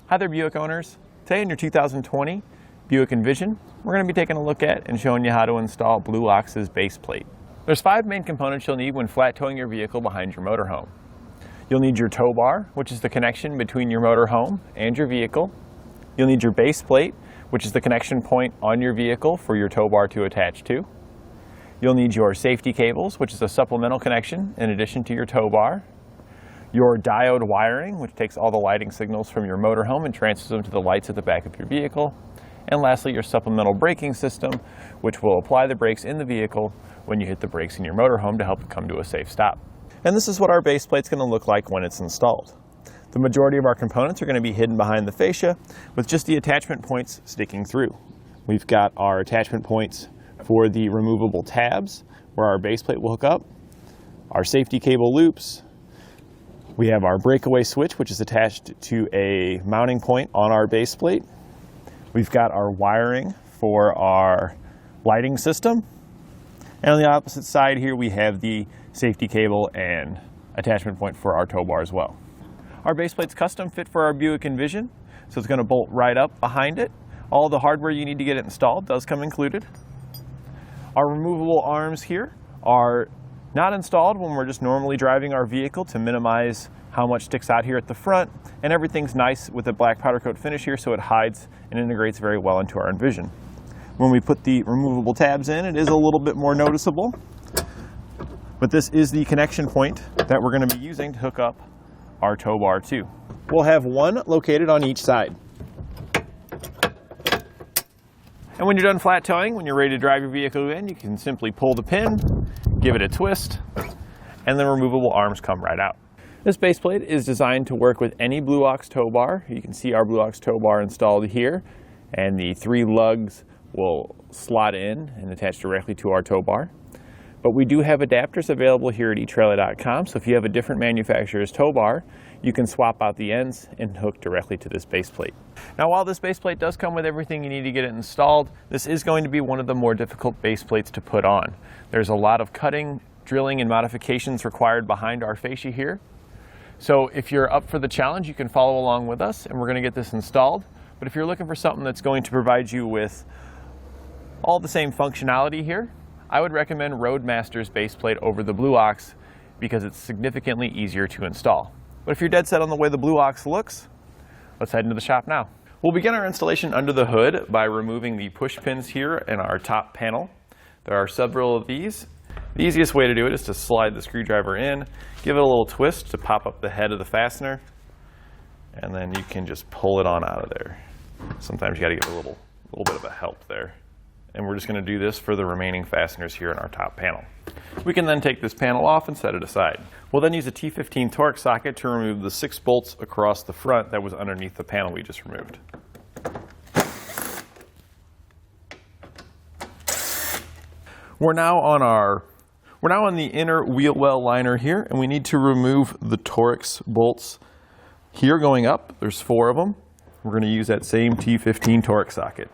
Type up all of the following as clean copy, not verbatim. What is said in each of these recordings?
Hi there, Buick owners. Today in your 2020 Buick Envision, we're going to be taking a look at and showing you how to install BlueOx's base plate. There's 5 main components you'll need when flat towing your vehicle behind your motorhome. You'll need your tow bar, which is the connection between your motorhome and your vehicle. You'll need your base plate, which is the connection point on your vehicle for your tow bar to attach to. You'll need your safety cables, which is a supplemental connection in addition to your tow bar. Your diode wiring, which takes all the lighting signals from your motorhome and transfers them to the lights at the back of your vehicle. And lastly, your supplemental braking system, which will apply the brakes in the vehicle when you hit the brakes in your motorhome to help it come to a safe stop. And this is what our base plate's going to look like when it's installed. The majority of our components are going to be hidden behind the fascia with just the attachment points sticking through. We've got our attachment points for the removable tabs where our base plate will hook up, our safety cable loops. We have our breakaway switch, which is attached to a mounting point on our base plate. We've got our wiring for our lighting system. And on the opposite side here, we have the safety cable and attachment point for our tow bar as well. Our base plate's custom fit for our Buick Envision, so it's going to bolt right up behind it. All the hardware you need to get it installed does come included. Our removable arms here are not installed when we're just normally driving our vehicle to minimize how much sticks out here at the front, and everything's nice with a black powder coat finish here so it hides and integrates very well into our Envision. When we put the removable tabs in, it is a little bit more noticeable, but this is the connection point that we're going to be using to hook up our tow bar to. We'll have one located on each side. And when you're done flat towing, when you're ready to drive your vehicle in, you can simply pull the pin, give it a twist, and the removable arms come right out. This base plate is designed to work with any BlueOx tow bar. You can see our BlueOx tow bar installed here, and the 3 lugs will slot in and attach directly to our tow bar. But we do have adapters available here at etrailer.Com, so if you have a different manufacturer's tow bar, you can swap out the ends and hook directly to this base plate. Now, while this base plate does come with everything you need to get it installed, this is going to be one of the more difficult base plates to put on. There's a lot of cutting, drilling, and modifications required behind our fascia here. So if you're up for the challenge, you can follow along with us, and we're going to get this installed. But if you're looking for something that's going to provide you with all the same functionality here, I would recommend Roadmaster's base plate over the BlueOx because it's significantly easier to install. But if you're dead set on the way the BlueOx looks, let's head into the shop now. We'll begin our installation under the hood by removing the push pins here in our top panel. There are several of these. The easiest way to do it is to slide the screwdriver in, give it a little twist to pop up the head of the fastener, and then you can just pull it on out of there. Sometimes you got to give it a little bit of a help there. And we're just going to do this for the remaining fasteners here in our top panel. We can then take this panel off and set it aside. We'll then use a T15 Torx socket to remove the 6 bolts across the front that was underneath the panel we just removed. We're now on the inner wheel well liner here, and we need to remove the Torx bolts here going up. There's 4 of them. We're going to use that same T15 Torx socket.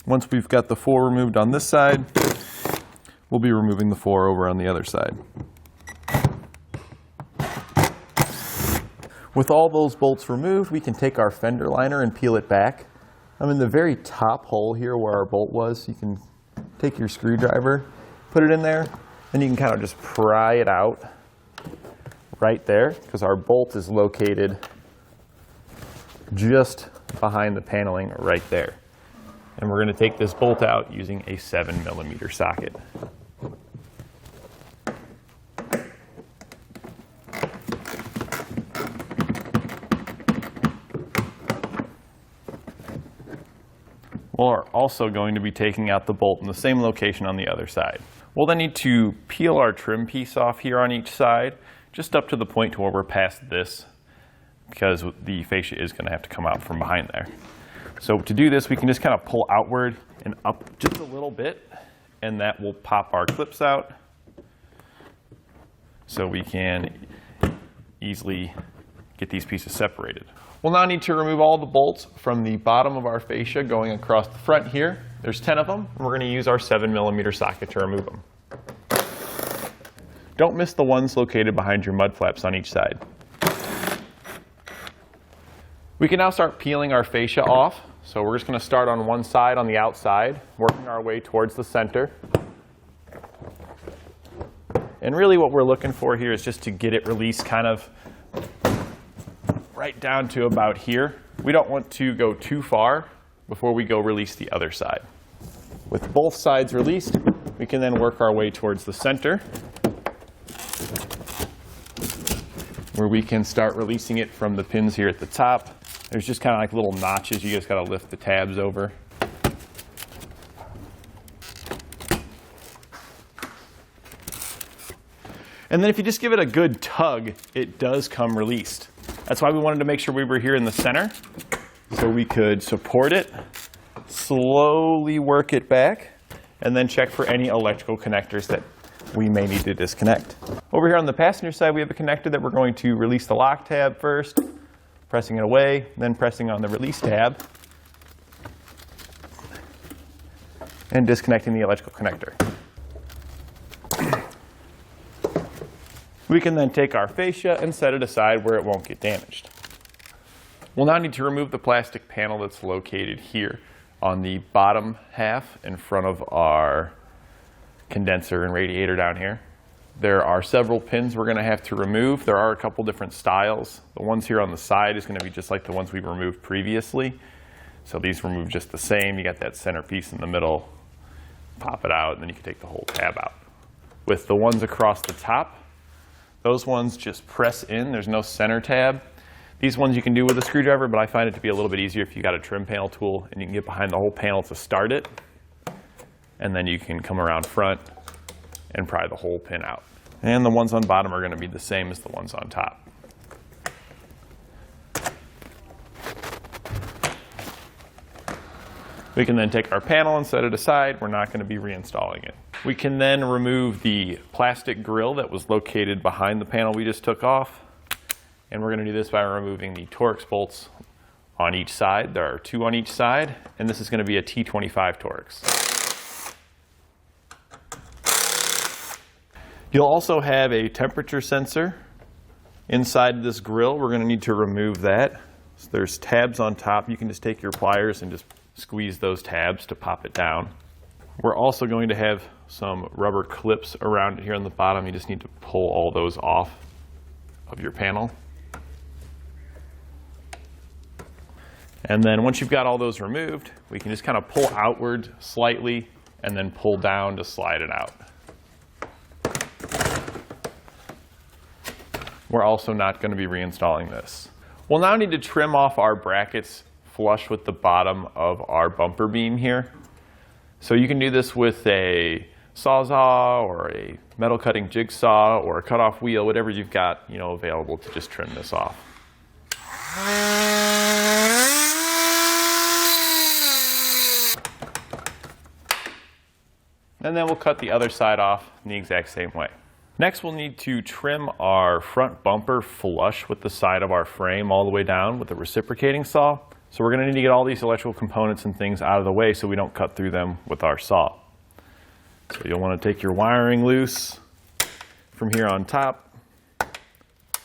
Once we've got the 4 removed on this side, we'll be removing the 4 over on the other side. With all those bolts removed, we can take our fender liner and peel it back. I'm in the very top hole here where our bolt was. You can take your screwdriver, put it in there, and you can kind of just pry it out right there because our bolt is located just behind the paneling right there. And we're going to take this bolt out using a 7mm socket. We're also going to be taking out the bolt in the same location on the other side. We'll then need to peel our trim piece off here on each side, just up to the point to where we're past this, because the fascia is going to have to come out from behind there. So to do this, we can just kind of pull outward and up just a little bit, and that will pop our clips out so we can easily get these pieces separated. We'll now need to remove all the bolts from the bottom of our fascia going across the front here. There's 10 of them, and we're going to use our 7mm socket to remove them. Don't miss the ones located behind your mud flaps on each side. We can now start peeling our fascia off. So we're just going to start on one side on the outside, working our way towards the center. And really what we're looking for here is just to get it released kind of right down to about here. We don't want to go too far before we go release the other side. With both sides released, we can then work our way towards the center, where we can start releasing it from the pins here at the top. There's just kind of like little notches you just got to lift the tabs over. And then if you just give it a good tug, it does come released. That's why we wanted to make sure we were here in the center, so we could support it, slowly work it back, and then check for any electrical connectors that we may need to disconnect. Over here on the passenger side, we have a connector that we're going to release the lock tab first, pressing it away, then pressing on the release tab, and disconnecting the electrical connector. We can then take our fascia and set it aside where it won't get damaged. We'll now need to remove the plastic panel that's located here on the bottom half in front of our condenser and radiator down here. There are several pins we're going to have to remove. There are a couple different styles. The ones here on the side is going to be just like the ones we removed previously. So these remove just the same. You got that center piece in the middle, pop it out, and then you can take the whole tab out. With the ones across the top, those ones just press in. There's no center tab. These ones you can do with a screwdriver, but I find it to be a little bit easier if you got a trim panel tool and you can get behind the whole panel to start it. And then you can come around front and pry the whole pin out. And the ones on bottom are going to be the same as the ones on top. We can then take our panel and set it aside. We're not going to be reinstalling it. We can then remove the plastic grill that was located behind the panel we just took off. And we're going to do this by removing the Torx bolts on each side. There are 2 on each side, and this is going to be a T25 Torx. You'll also have a temperature sensor inside this grill. We're going to need to remove that. So there's tabs on top. You can just take your pliers and just squeeze those tabs to pop it down. We're also going to have some rubber clips around it here on the bottom. You just need to pull all those off of your panel. And then once you've got all those removed, we can just kind of pull outward slightly and then pull down to slide it out. We're also not going to be reinstalling this. We'll now need to trim off our brackets flush with the bottom of our bumper beam here. So you can do this with a Sawzall or a metal cutting jigsaw or a cutoff wheel, whatever you've got, available to just trim this off. And then we'll cut the other side off in the exact same way. Next, we'll need to trim our front bumper flush with the side of our frame all the way down with a reciprocating saw. So we're going to need to get all these electrical components and things out of the way so we don't cut through them with our saw. So you'll want to take your wiring loose from here on top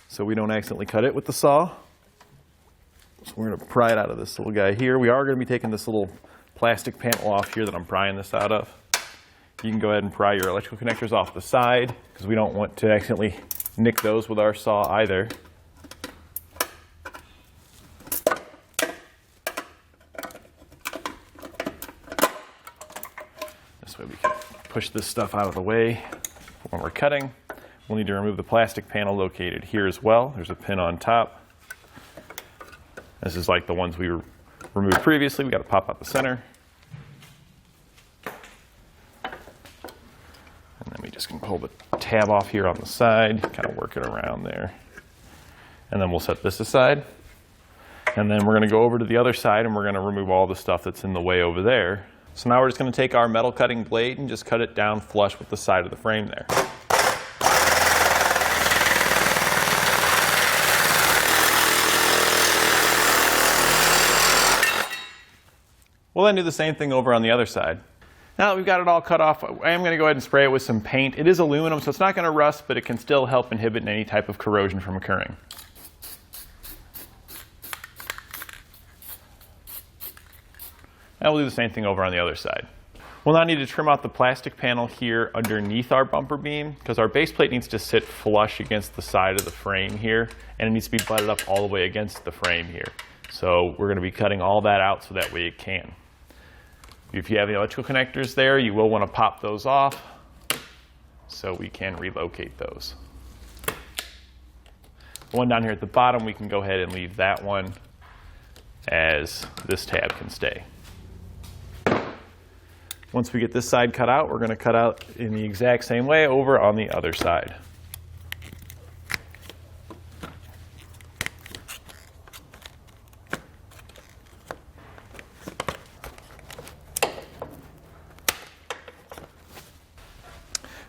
so we don't accidentally cut it with the saw. So we're going to pry it out of this little guy here. We are going to be taking this little plastic panel off here that I'm prying this out of. You can go ahead and pry your electrical connectors off the side because we don't want to accidentally nick those with our saw either. This way we can push this stuff out of the way when we're cutting. We'll need to remove the plastic panel located here as well. There's a pin on top. This is like the ones we removed previously. We got to pop out the center. And then we just can pull the tab off here on the side, kind of work it around there. And then we'll set this aside. And then we're going to go over to the other side and we're going to remove all the stuff that's in the way over there. So now we're just going to take our metal cutting blade and just cut it down flush with the side of the frame there. We'll then do the same thing over on the other side. Now that we've got it all cut off, I am going to go ahead and spray it with some paint. It is aluminum, so it's not going to rust, but it can still help inhibit any type of corrosion from occurring. And we'll do the same thing over on the other side. We'll now need to trim out the plastic panel here underneath our bumper beam because our base plate needs to sit flush against the side of the frame here, and it needs to be butted up all the way against the frame here. So we're going to be cutting all that out so that way it can. If you have the electrical connectors there, you will want to pop those off so we can relocate those. The one down here at the bottom, we can go ahead and leave that one as this tab can stay. Once we get this side cut out, we're going to cut out in the exact same way over on the other side.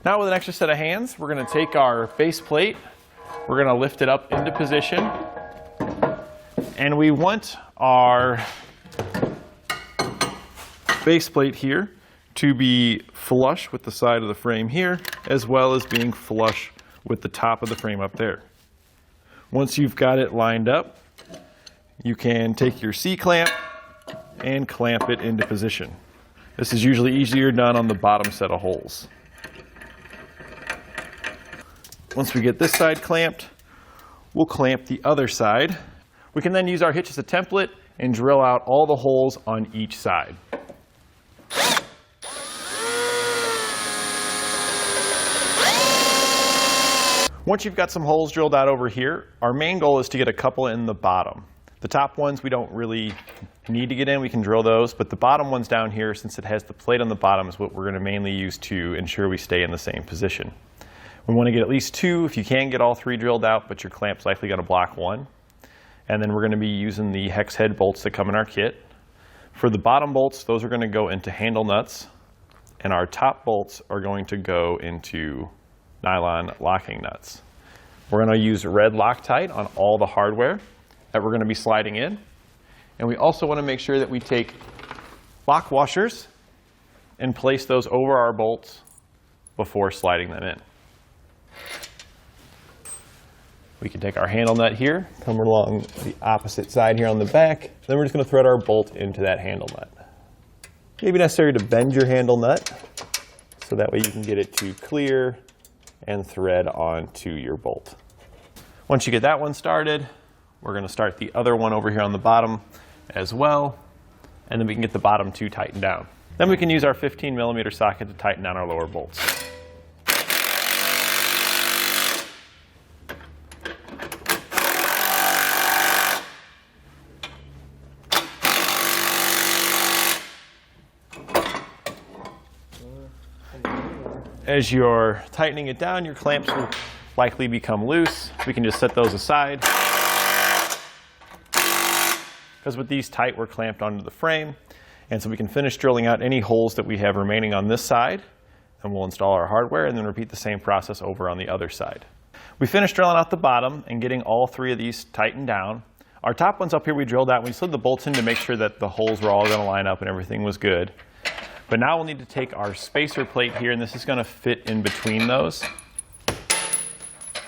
Now with an extra set of hands, we're going to take our base plate, we're going to lift it up into position, and we want our base plate here to be flush with the side of the frame here, as well as being flush with the top of the frame up there. Once you've got it lined up, you can take your C-clamp and clamp it into position. This is usually easier done on the bottom set of holes. Once we get this side clamped, we'll clamp the other side. We can then use our hitch as a template and drill out all the holes on each side. Once you've got some holes drilled out over here, our main goal is to get a couple in the bottom. The top ones we don't really need to get in, we can drill those, but the bottom ones down here, since it has the plate on the bottom, is what we're going to mainly use to ensure we stay in the same position. We want to get at least two, if you can get all three drilled out, but your clamp's likely going to block one. And then we're going to be using the hex head bolts that come in our kit. For the bottom bolts, those are going to go into handle nuts, and our top bolts are going to go into nylon locking nuts. We're going to use red Loctite on all the hardware that we're going to be sliding in. And we also want to make sure that we take lock washers and place those over our bolts before sliding them in. We can take our handle nut here, come along the opposite side here on the back, then we're just going to thread our bolt into that handle nut. It may be necessary to bend your handle nut so that way you can get it to clear and thread onto your bolt. Once you get that one started, we're going to start the other one over here on the bottom as well, and then we can get the bottom two tightened down. Then we can use our 15mm socket to tighten down our lower bolts. As you're tightening it down, your clamps will likely become loose. We can just set those aside. Because with these tight, we're clamped onto the frame. And so we can finish drilling out any holes that we have remaining on this side. And we'll install our hardware and then repeat the same process over on the other side. We finished drilling out the bottom and getting all three of these tightened down. Our top ones up here we drilled out. We slid the bolts in to make sure that the holes were all going to line up and everything was good. But now we'll need to take our spacer plate here, and this is going to fit in between those.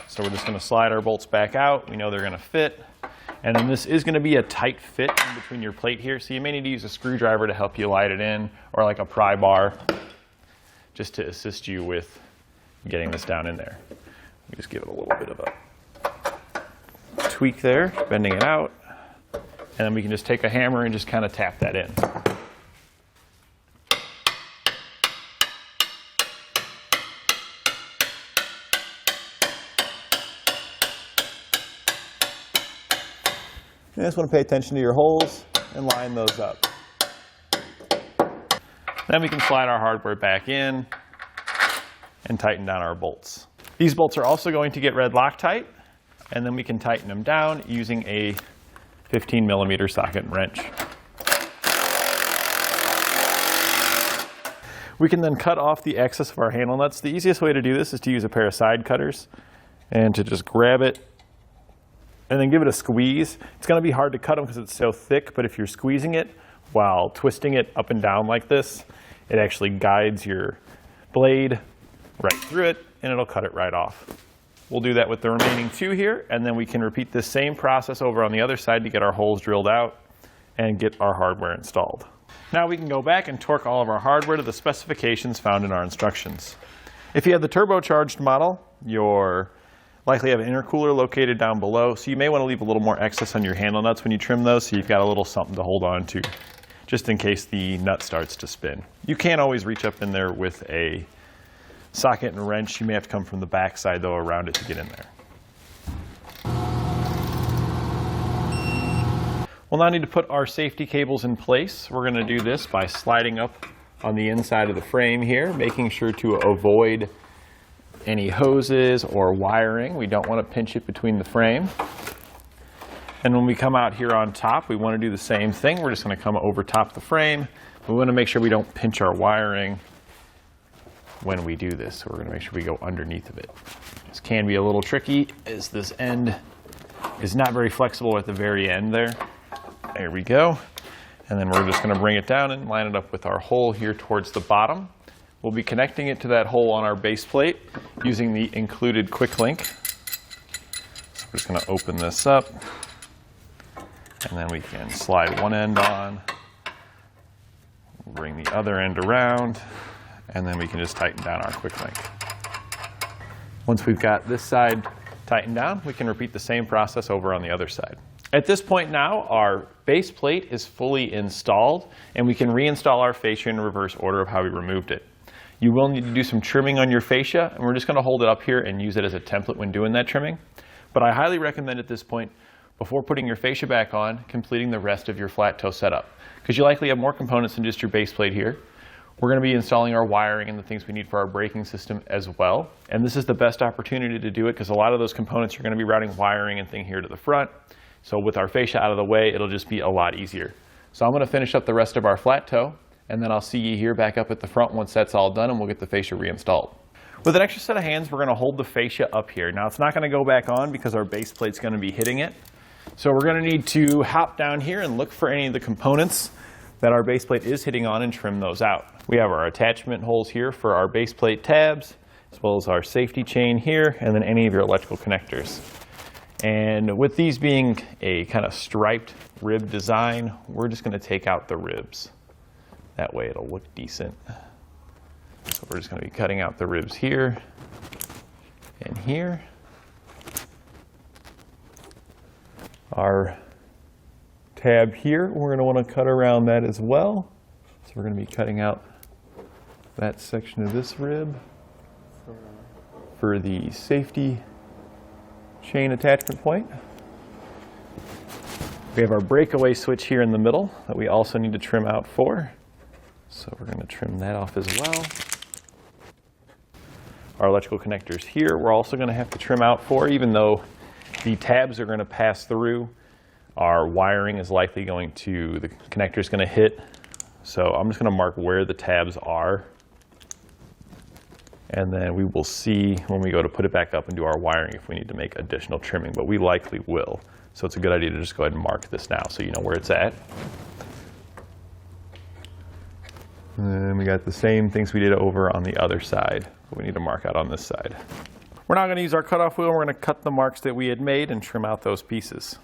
So we're just going to slide our bolts back out. We know they're going to fit. And then this is going to be a tight fit in between your plate here, so you may need to use a screwdriver to help you light it in, or like a pry bar, just to assist you with getting this down in there. We just give it a little bit of a tweak there, bending it out. And then we can just take a hammer and just kind of tap that in. You just want to pay attention to your holes and line those up. Then we can slide our hardware back in and tighten down our bolts. These bolts are also going to get red Loctite, and then we can tighten them down using a 15mm socket and wrench. We can then cut off the excess of our handle nuts. The easiest way to do this is to use a pair of side cutters and to just grab it and then give it a squeeze. It's going to be hard to cut them because it's so thick, but if you're squeezing it while twisting it up and down like this, it actually guides your blade right through it, and it'll cut it right off. We'll do that with the remaining two here, and then we can repeat this same process over on the other side to get our holes drilled out and get our hardware installed. Now we can go back and torque all of our hardware to the specifications found in our instructions. If you have the turbocharged model, you'll likely have an intercooler located down below, so you may want to leave a little more excess on your handle nuts when you trim those, so you've got a little something to hold on to, just in case the nut starts to spin. You can't always reach up in there with a socket and wrench. You may have to come from the back side, though, around it to get in there. We'll now need to put our safety cables in place. We're going to do this by sliding up on the inside of the frame here, making sure to avoid any hoses or wiring. We don't want to pinch it between the frame. And when we come out here on top, we want to do the same thing. We're just going to come over top the frame. We want to make sure we don't pinch our wiring when we do this. So we're going to make sure we go underneath of it. This can be a little tricky, as this end is not very flexible at the very end there. There we go. And then we're just going to bring it down and line it up with our hole here towards the bottom. We'll be connecting it to that hole on our base plate using the included quick link. So we're just going to open this up, and then we can slide one end on, bring the other end around, and then we can just tighten down our quick link. Once we've got this side tightened down, we can repeat the same process over on the other side. At this point now, our base plate is fully installed, and we can reinstall our fascia in reverse order of how we removed it. You will need to do some trimming on your fascia, and we're just going to hold it up here and use it as a template when doing that trimming. But I highly recommend at this point, before putting your fascia back on, completing the rest of your flat toe setup, because you likely have more components than just your base plate here. We're going to be installing our wiring and the things we need for our braking system as well. And this is the best opportunity to do it, because a lot of those components are going to be routing wiring and thing here to the front. So with our fascia out of the way, it'll just be a lot easier. So I'm going to finish up the rest of our flat toe, and then I'll see you here back up at the front once that's all done, and we'll get the fascia reinstalled. With an extra set of hands, we're going to hold the fascia up here. Now it's not going to go back on because our base plate's going to be hitting it. So we're going to need to hop down here and look for any of the components that our base plate is hitting on and trim those out. We have our attachment holes here for our base plate tabs, as well as our safety chain here, and then any of your electrical connectors. And with these being a kind of striped rib design, we're just going to take out the ribs. That way it'll look decent. So we're just going to be cutting out the ribs here and here. Our tab here, we're going to want to cut around that as well. So we're going to be cutting out that section of this rib for the safety chain attachment point. We have our breakaway switch here in the middle that we also need to trim out for. So we're going to trim that off as well. Our electrical connectors here we're also going to have to trim out for, even though the tabs are going to pass through. Our wiring is likely going to, the connector is going to hit. So I'm just going to mark where the tabs are. And then we will see when we go to put it back up and do our wiring if we need to make additional trimming, but we likely will. So it's a good idea to just go ahead and mark this now so you know where it's at. And then we got the same things we did over on the other side, but we need to mark out on this side. We're now going to use our cutoff wheel. We're going to cut the marks that we had made and trim out those pieces.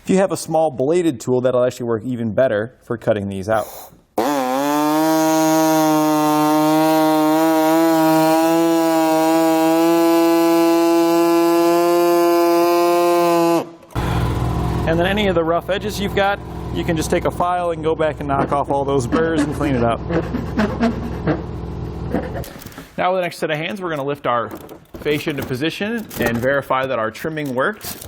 If you have a small bladed tool, that'll actually work even better for cutting these out. And then any of the rough edges you've got, you can just take a file and go back and knock off all those burrs and clean it up. Now with the next set of hands, we're going to lift our fascia into position and verify that our trimming worked.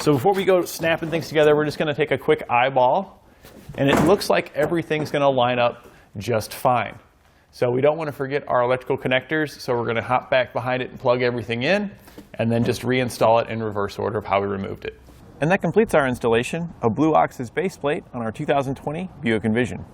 So before we go snapping things together, we're just going to take a quick eyeball, and it looks like everything's going to line up just fine. So we don't want to forget our electrical connectors, so we're going to hop back behind it and plug everything in, and then just reinstall it in reverse order of how we removed it. And that completes our installation of Blue Ox's base plate on our 2020 Buick Envision.